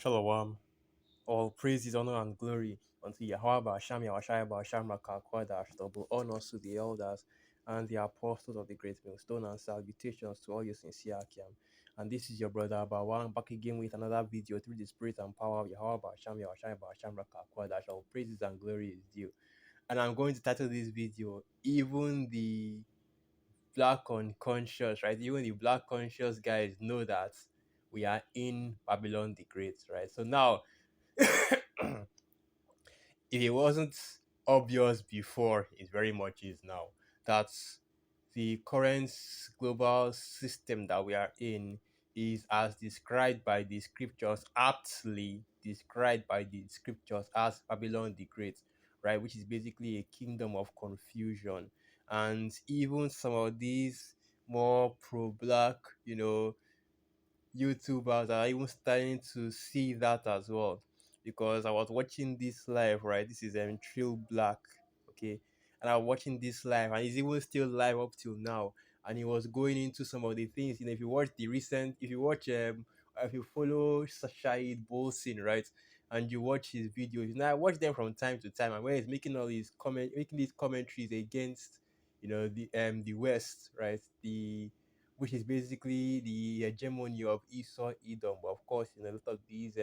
Shalom. All praises, honor, and glory unto Yahweh, Hashem, Yahweh, Hashem, Rakakwadash, double honors to the elders and the apostles of the great millstone, and salutations to all your sincere Akiam. And this is your brother Abawa, back again with another video through the spirit and power of Yahweh, Hashem, Hashem, Rakakwadash. All praises and glory is due. And I'm going to title this video, Even the Black Unconscious, right? Even the Black Conscious guys know that we are in Babylon the Great, right? So now, if it wasn't obvious before, it very much is now. That the current global system that we are in is as described by the scriptures, aptly described by the scriptures as Babylon the Great, right? Which is basically a kingdom of confusion. And even some of these more pro-black, YouTubers are even starting to see that as well. Because I was watching this live, right? This is Trill Black, okay? And I was watching this live, and he's even still live up till now. And he was going into some of the things, if you watch if you follow Shahid Bolsin, right? And you watch his videos, I watch them from time to time, and when he's making all these making these commentaries against, the West, right? The which is basically the hegemony of Esau Edom. But of course, a lot of these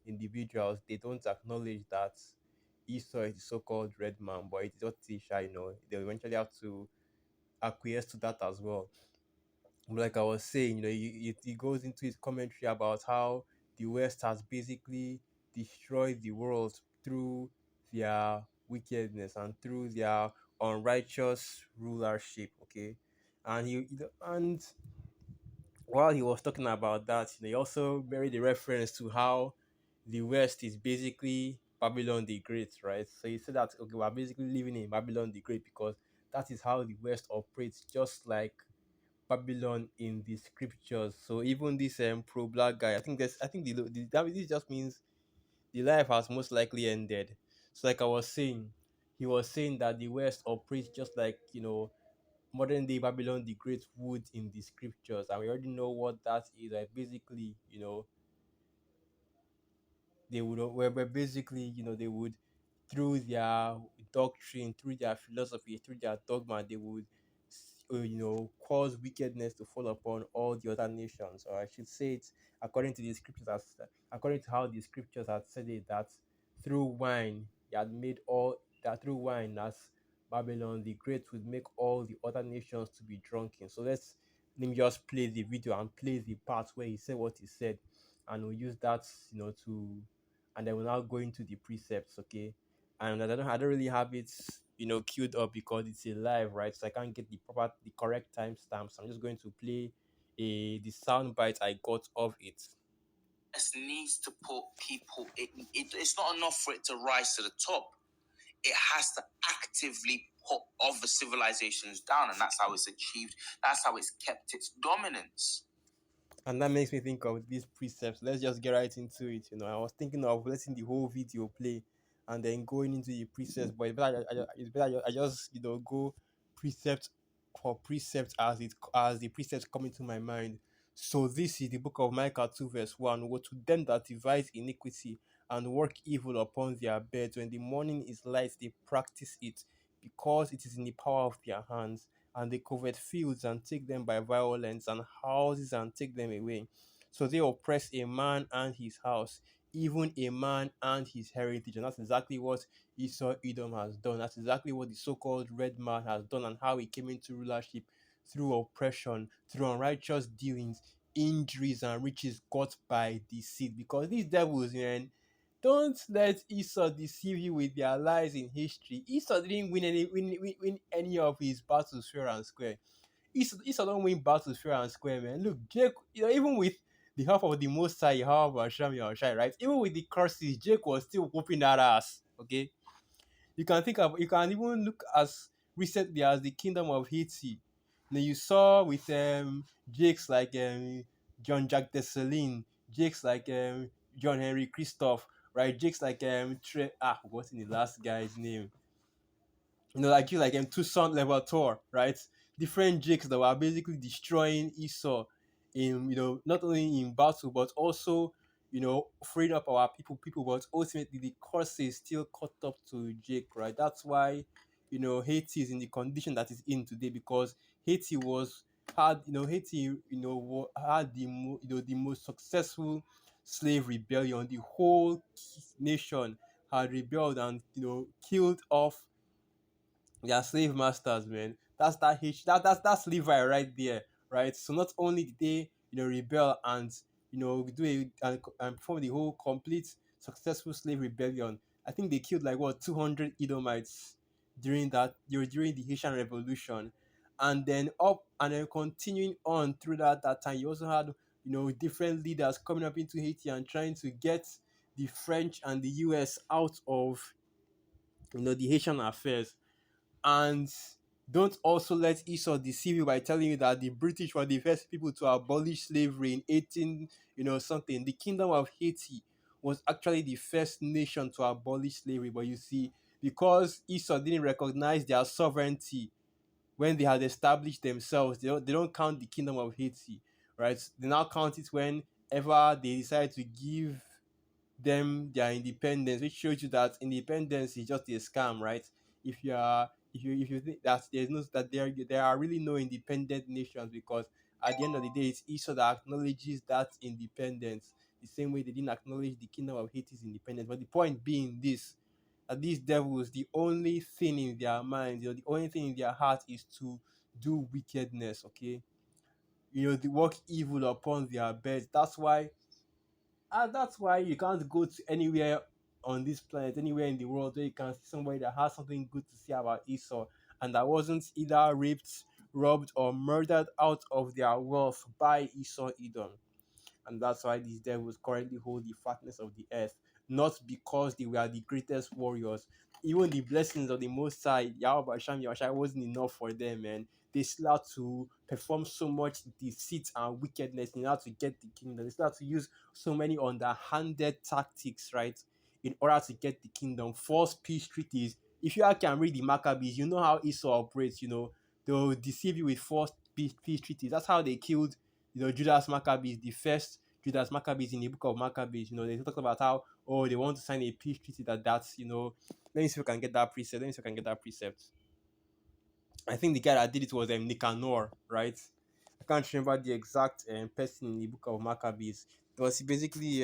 individuals, they don't acknowledge that Esau is the so-called red man, but it's not Tisha, they'll eventually have to acquiesce to that as well. Like I was saying, it goes into his commentary about how the West has basically destroyed the world through their wickedness and through their unrighteous rulership. Okay, and and while he was talking about that, he also made a reference to how the West is basically Babylon the Great, right? So he said that, okay, we're basically living in Babylon the Great because that is how the West operates, just like Babylon in the scriptures. So even this pro-black guy, I think this just means the life has most likely ended. So like I was saying, he was saying that the West operates just like modern day Babylon the Great would in the scriptures, and we already know what that is. Like basically, they would where basically they would, through their doctrine, through their philosophy, through their dogma, they would cause wickedness to fall upon all the other nations, or I should say it according to the scriptures, according to how the scriptures had said it, that through wine he had made all that through wine as Babylon the Great would make all the other nations to be drunken. So let me just play the video and play the part where he said what he said, and we'll use that to, and then we'll now go into the precepts, okay? And I don't really have it queued up because it's a live, right? So I can't get the correct timestamps. I'm just going to play the sound bite I got of it. Needs to put people, it's not enough for it to rise to the top. It has to actively put other civilizations down, and that's how it's achieved. That's how it's kept its dominance. And that makes me think of these precepts. Let's just get right into it. I was thinking of letting the whole video play and then going into the precepts, but it's better I just go precept for precept as the precepts come into my mind. So this is the book of Micah 2 verse 1. Woe to them that devise iniquity and work evil upon their beds. When the morning is light, they practice it, because it is in the power of their hands, and they covet fields and take them by violence, and houses and take them away. So they oppress a man and his house, even a man and his heritage. And that's exactly what Esau Edom has done. That's exactly what the so-called red man has done, and how he came into rulership through oppression, through unrighteous dealings, injuries, and riches got by deceit. Because these devils, man, don't let Esau deceive you with their lies in history. Esau didn't win any of his battles fair and square. Esau don't win battles fair and square, man. Look, Jake, even with the half of the Most High, however, Hashem Yahushai, right? Even with the curses, Jake was still whooping that ass. Okay, you can even look as recently as the Kingdom of Haiti. Now you saw with Jakes like John Jacques Dessalines, Jakes like John Henry Christophe, right? Jakes like what's in the last guy's name? Like you like Toussaint Louverture, right? Different Jakes that were basically destroying Esau in not only in battle but also freeing up our people, but ultimately the curses still caught up to Jake, right? That's why, Haiti is in the condition that it's in today, because Haiti was had, Haiti, had the most successful slave rebellion. The whole nation had rebelled and, killed off they are slave masters, man. That's that's Levi right there, right? So not only did they, rebel and do and perform the whole complete successful slave rebellion. I think they killed like what 200 Edomites during the Haitian Revolution, and then continuing on through that time. You also had different leaders coming up into Haiti and trying to get the French and the U.S. out of the Haitian affairs. And don't also let Esau deceive you by telling you that the British were the first people to abolish slavery in 18, something. The Kingdom of Haiti was actually the first nation to abolish slavery. But you see, because Esau didn't recognize their sovereignty when they had established themselves, they don't count the Kingdom of Haiti, right? They now count it whenever they decide to give them their independence, which shows you that independence is just a scam, right? If you think that there's no that there are really no independent nations, because at the end of the day, it's Esau that acknowledges that independence, the same way they didn't acknowledge the Kingdom of Haiti's independence. But the point being this: that these devils, the only thing in their minds, the only thing in their heart is to do wickedness. Okay, they work evil upon their beds. That's why you can't go to anywhere on this planet, anywhere in the world, where you can see somebody that has something good to say about Esau and that wasn't either raped, robbed, or murdered out of their wealth by Esau Edom. And that's why these devils currently hold the fatness of the earth, not because they were the greatest warriors. Even the blessings of the Most High, Yahweh Hashem Yahushua, wasn't enough for them, man. They still had to perform so much deceit and wickedness in order to get the kingdom. They still had to use so many underhanded tactics, right, in order to get the kingdom. False peace treaties. If you can read the Maccabees, you know how Esau operates. They'll deceive you with false peace treaties. That's how they killed Judas Maccabees, the first Judas Maccabees in the book of Maccabees. They talk about how, oh, they want to sign a peace treaty that's, let me see if I can get that precept. Let me see if I can get that precept. I think the guy that did it was Nicanor, right? I can't remember the exact person in the book of Maccabees. It was basically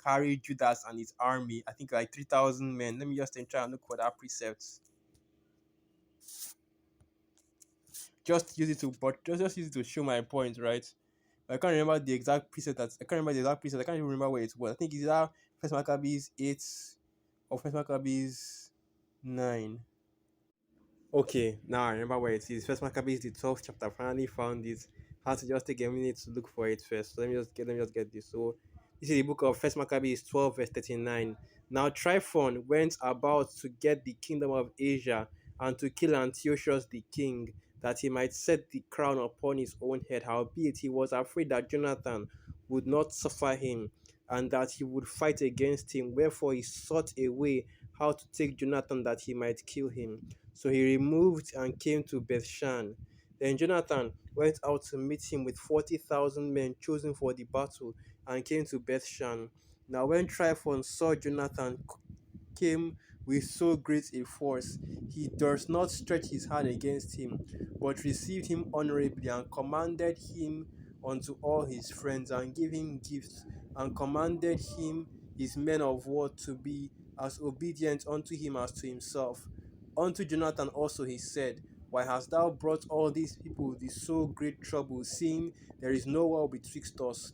carried Judas and his army, I think like 3,000 men. Let me just try and look for that precept. Just use it to, but just use it to show my point, right? I can't remember the exact preset. I can't remember the exact preset. I can't even remember where it was. I think it's either First Maccabees 8 or First Maccabees 9. Okay, now I remember where it is. First Maccabees the 12th chapter. I finally found it. I had to just take a minute to look for it first. So let me just get this. So this is the book of First Maccabees 12 verse 39. Now Tryphon went about to get the kingdom of Asia and to kill Antiochus the king, that he might set the crown upon his own head. Howbeit he was afraid that Jonathan would not suffer him, and that he would fight against him. Wherefore he sought a way how to take Jonathan, that he might kill him. So he removed and came to Bethshan. Then Jonathan went out to meet him with 40,000 men chosen for the battle, and came to Bethshan. Now when Tryphon saw Jonathan came with so great a force, he durst not stretch his hand against him, but received him honorably, and commanded him unto all his friends, and gave him gifts, and commanded him his men of war to be as obedient unto him as to himself. Unto Jonathan also he said, Why hast thou brought all these people this so great trouble, seeing there is no war betwixt us?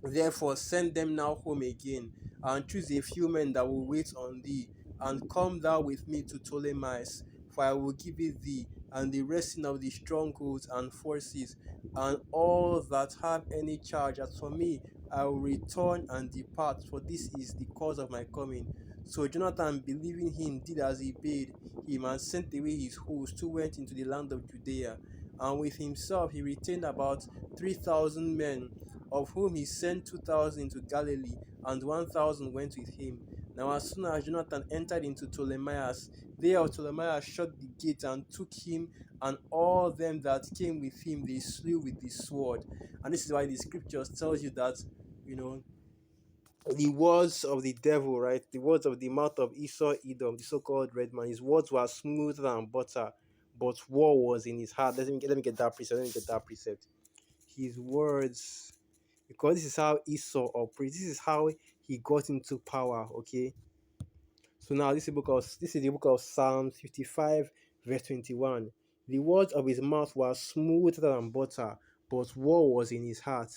Therefore send them now home again, and choose a few men that will wait on thee, and come thou with me to Ptolemais, for I will give it thee, and the resting of the strongholds and forces, and all that have any charge. As for me, I will return and depart, for this is the cause of my coming. So Jonathan, believing him, did as he bade him, and sent away his host, who went into the land of Judea. And with himself he retained about 3,000 men, of whom he sent 2,000 into Galilee, and 1,000 went with him. Now as soon as Jonathan entered into Ptolemais, they of Ptolemais shut the gate, and took him, and all them that came with him they slew with the sword. And this is why the scriptures tells you that, you know, the words of the devil, right? The words of the mouth of Esau Edom, the so-called red man. His words were smoother than butter, but war was in his heart. Let me get that precept. Let me get that precept. His words, because this is how Esau operates. This is how he got into power. Okay. So now this is the book of Psalms 55, verse 21. The words of his mouth were smoother than butter, but war was in his heart.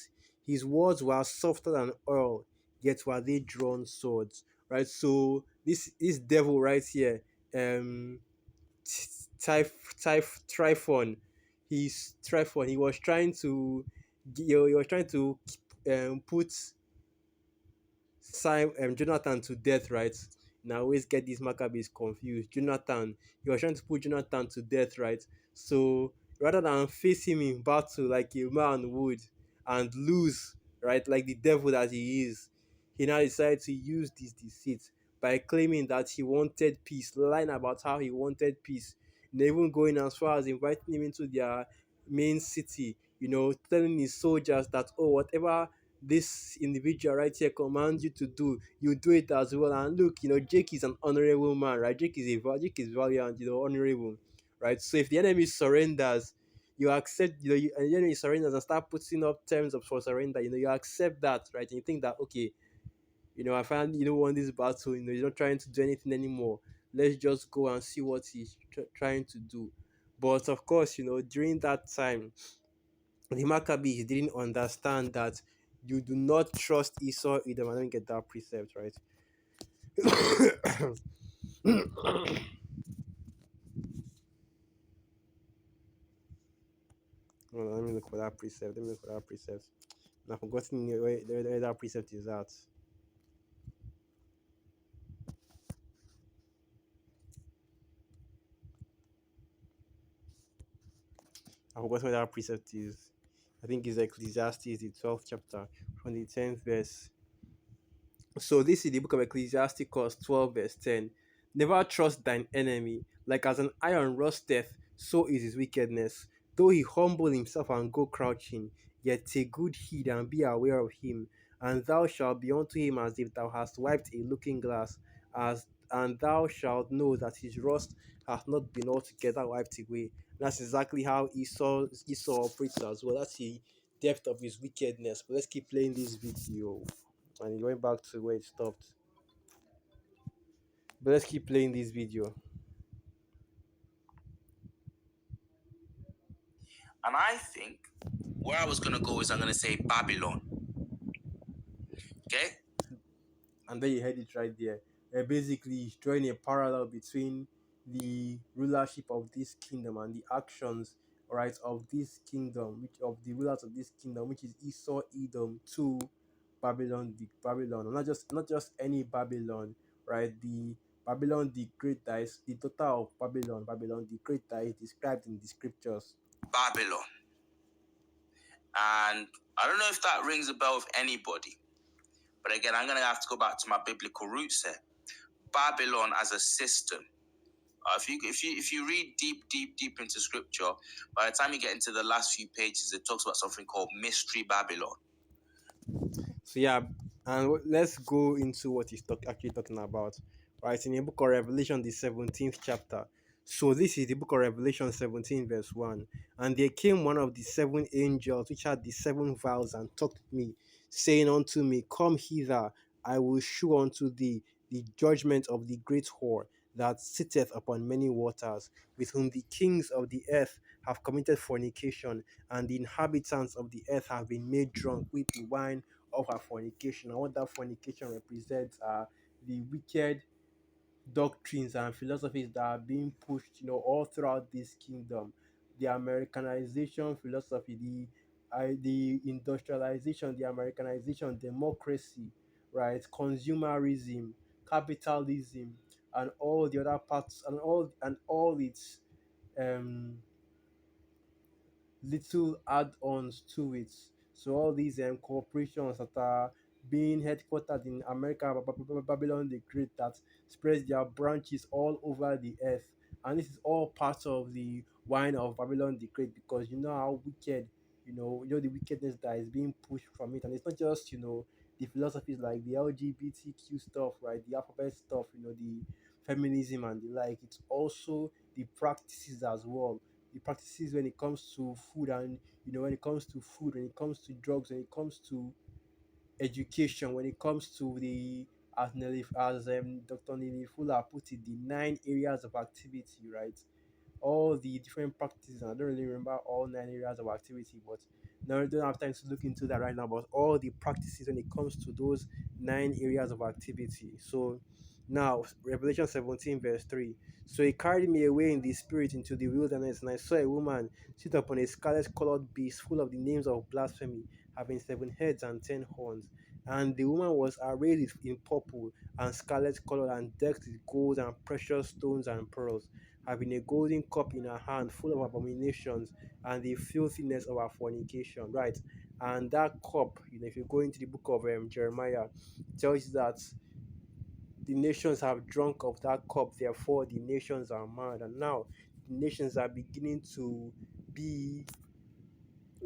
His words were softer than oil, yet were they drawn swords. Right? So this devil right here, um Tryphon, he was trying to put Jonathan to death, right? Now I always get these Maccabees confused. Jonathan, he was trying to put Jonathan to death, right? So rather than face him in battle like a man would and lose, right, like the devil that he is, he now decided to use this deceit by claiming that he wanted peace, lying about how he wanted peace, and even going as far as inviting him into their main city, telling his soldiers that, oh, whatever this individual right here commands you to do, you do it as well. And look, Jake is an honorable man, right? Jake is valiant, honorable, right? So if the enemy surrenders, you accept, and the enemy surrenders and start putting up terms of for surrender, you accept that, right? And you think that, okay, I finally, won this battle. He's not trying to do anything anymore. Let's just go and see what he's trying to do. But of course, during that time, the Maccabees didn't understand that you do not trust Esau Edom. I don't get that precept, right? Hold on, let me look for that precept. Let me look for that precept. And I've forgotten where that precept is at. I've forgotten where that precept is. I think it's Ecclesiastes, the 12th chapter, from the 10th verse. So this is the book of Ecclesiasticus 12 verse 10. Never trust thine enemy, like as an iron rusteth, so is his wickedness. Though he humble himself and go crouching, yet take good heed and be aware of him, and thou shalt be unto him as if thou hast wiped a looking glass, as and thou shalt know that his rust hath not been altogether wiped away. That's exactly how Esau operates as well. That's the depth of his wickedness. But let's keep playing this video and it went back to where it stopped. But let's keep playing this video. And I think where I was going to go is I'm going to say Babylon. Okay? And then you heard it right there. Basically, he's drawing a parallel between the rulership of this kingdom and the actions, right, of this kingdom, which of the rulers of this kingdom, which is Esau, Edom, to Babylon, and not just any Babylon, right? The Babylon the Great that is the total of Babylon the Great that is described in the scriptures. Babylon. And I don't know if that rings a bell with anybody. But again, I'm going to have to go back to my biblical roots here. Babylon as a system. If you read deep into scripture, by the time you get into the last few pages, it talks about something called Mystery Babylon. So yeah, and let's go into what he's actually talking about. Right, in the book of Revelation, the 17th chapter. So this is the book of Revelation 17, verse 1. And there came one of the seven angels which had the seven vials and talked with me, saying unto me, Come hither, I will shew unto thee the judgment of the great whore that sitteth upon many waters, with whom the kings of the earth have committed fornication, and the inhabitants of the earth have been made drunk with the wine of her fornication. And what that fornication represents are the wicked doctrines and philosophies that are being pushed, all throughout this kingdom. The Americanization philosophy, the industrialization, the Americanization, democracy, right, consumerism, capitalism, and all the other parts, and all its um little add-ons to it. So all these corporations that are being headquartered in America, Babylon the Great, that spreads their branches all over the earth, and this is all part of the wine of Babylon the Great, because you know how wicked, the wickedness that is being pushed from it, and it's not just the philosophies like the LGBTQ stuff, right? The alphabet stuff, the feminism and the like. It's also the practices as well. The practices when it comes to food and when it comes to food, when it comes to drugs, when it comes to education, when it comes to the as Dr. Nini Fuller put it, the 9 areas of activity, right? All the different practices. I don't really remember all 9 areas of activity, but no, I don't have time to look into that right now. But all the practices when it comes to those 9 areas of activity. So now, Revelation 17, verse 3. So he carried me away in the spirit into the wilderness, and I saw a woman sit upon a scarlet colored beast full of the names of blasphemy, having 7 heads and 10 horns. And the woman was arrayed in purple and scarlet color and decked with gold and precious stones and pearls, having a golden cup in her hand full of abominations and the filthiness of her fornication. Right. And that cup, if you go into the book of Jeremiah, it tells you that the nations have drunk of that cup, therefore the nations are mad. And now the nations are beginning to be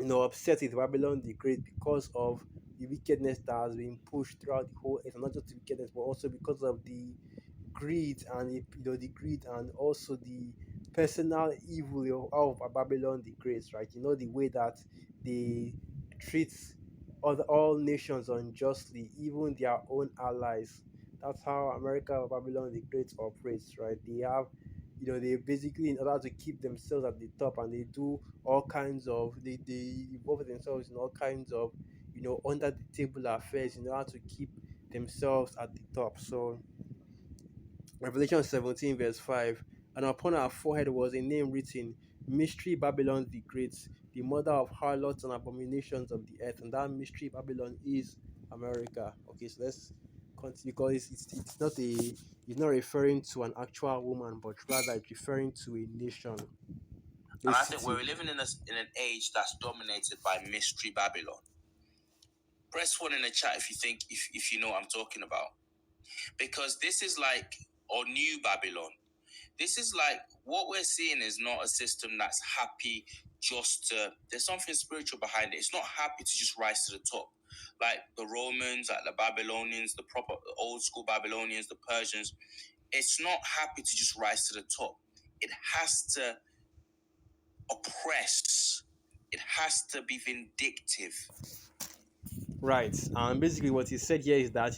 upset with Babylon the Great because of the wickedness that has been pushed throughout the whole earth, and not just the wickedness, but also because of the greed and the greed and also the personal evil of Babylon the Great, right? The way that they treat all nations unjustly, even their own allies. That's how America or Babylon the Great operates, right? They basically, in order to keep themselves at the top, and they do all kinds of they involve themselves in all kinds of under the table affairs in order to keep themselves at the top. So Revelation 17, verse 5. And upon her forehead was a name written, Mystery Babylon the Great, the mother of harlots and abominations of the earth. And that mystery Babylon is America. Okay, so let's continue, because it's not referring to an actual woman, but rather it's referring to a nation, a And I think city. we're living in an age that's dominated by Mystery Babylon. Press one in the chat if you think, if you know what I'm talking about. Because this is like, or New Babylon. This is like, what we're seeing is not a system that's happy just to, there's something spiritual behind it. It's not happy to just rise to the top. Like the Romans, like the Babylonians, the proper old school Babylonians, the Persians, it's not happy to just rise to the top. It has to oppress. It has to be vindictive. Right. And basically what he said here is that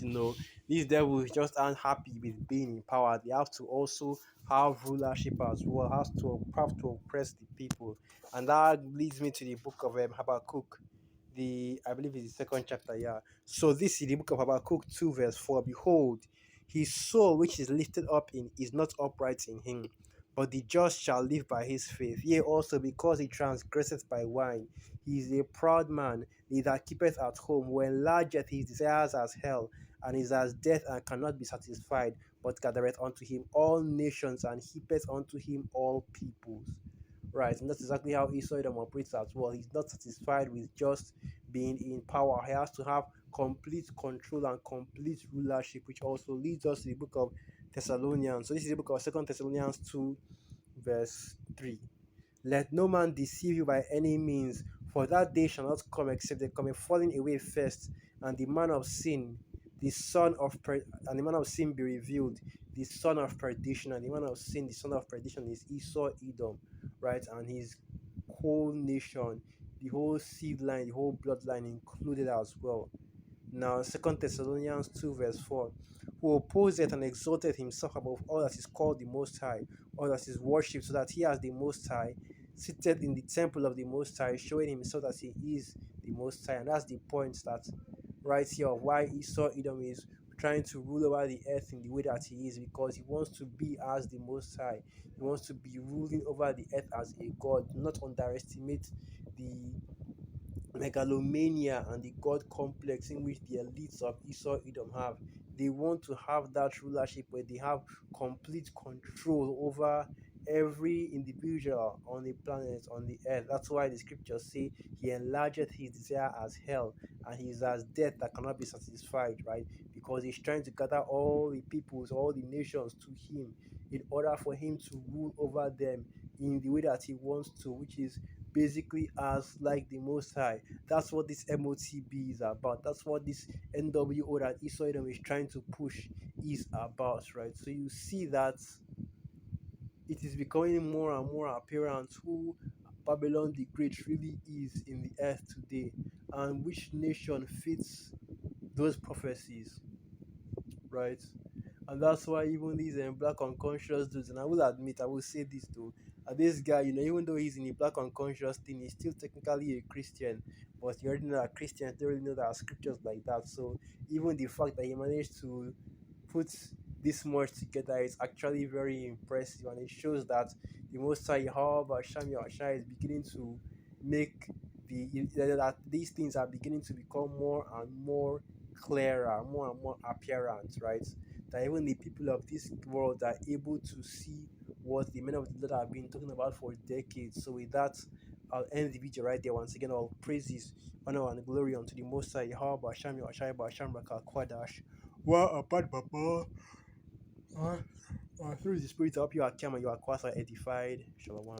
these devils just aren't happy with being in power. They have to also have rulership as well, have to oppress the people. And that leads me to the book of Habakkuk. I believe it's the second chapter, yeah. So this is the book of Habakkuk 2, verse 4. Behold, his soul which is lifted up in is not upright in him, but the just shall live by his faith. Yea, also because he transgresseth by wine, he is a proud man, he that keepeth at home, who enlargeth his desires as hell, and is as death and cannot be satisfied, but gathereth unto him all nations, and heapeth unto him all peoples. Right, and that's exactly how Esau Edom operates as well. He's not satisfied with just being in power. He has to have complete control and complete rulership, which also leads us to the book of Thessalonians. So this is the book of Second Thessalonians 2, verse 3. Let no man deceive you by any means, for that day shall not come except there come a falling away first, and the man of sin, the son of and the man of sin be revealed, the son of perdition, and the man of sin, the son of perdition is Esau Edom, right? And his whole nation, the whole seed line, the whole bloodline included as well. Now, Second Thessalonians 2, verse 4, who opposeth and exalted himself above all that is called the Most High, all that is worshipped, so that he as the Most High, seated in the temple of the Most High, showing himself that he is the Most High. And that's the point that right here of why Esau Edom is trying to rule over the earth in the way that he is, because he wants to be as the Most High. He wants to be ruling over the earth as a god. Do not underestimate the megalomania and the god complex in which the elites of Esau Edom have. They want to have that rulership where they have complete control over every individual on the planet, on the earth. That's why the scriptures say he enlargeth his desire as hell, and he is as death that cannot be satisfied, right? Because he's trying to gather all the peoples, all the nations to him in order for him to rule over them in the way that he wants to, which is basically as like the Most High. That's what this MOTB is about. That's what this NWO that Esau Edom is trying to push is about, right? So you see that it is becoming more and more apparent who Babylon the Great really is in the earth today, and which nation fits those prophecies, right? And that's why even these black unconscious dudes, and I will admit, I will say this though, this guy, even though he's in a black unconscious thing, he's still technically a Christian. But you already know that Christians don't really know that scriptures like that. So even the fact that he managed to put this much together is actually very impressive, and it shows that the Most High, however, Shami Ashai is beginning to make that these things are beginning to become more and more clearer, more and more apparent, right? That even the people of this world are able to see what the men of the Lord have been talking about for decades. So with that, I'll end the video right there. Once again, all praises, honor, and glory unto the Most High, Yahweh, Shami Ashai, Basham Raka Kwadash. Well, apart, Papa. Through the Spirit, I hope you are calm and you are quite edified. Shalom.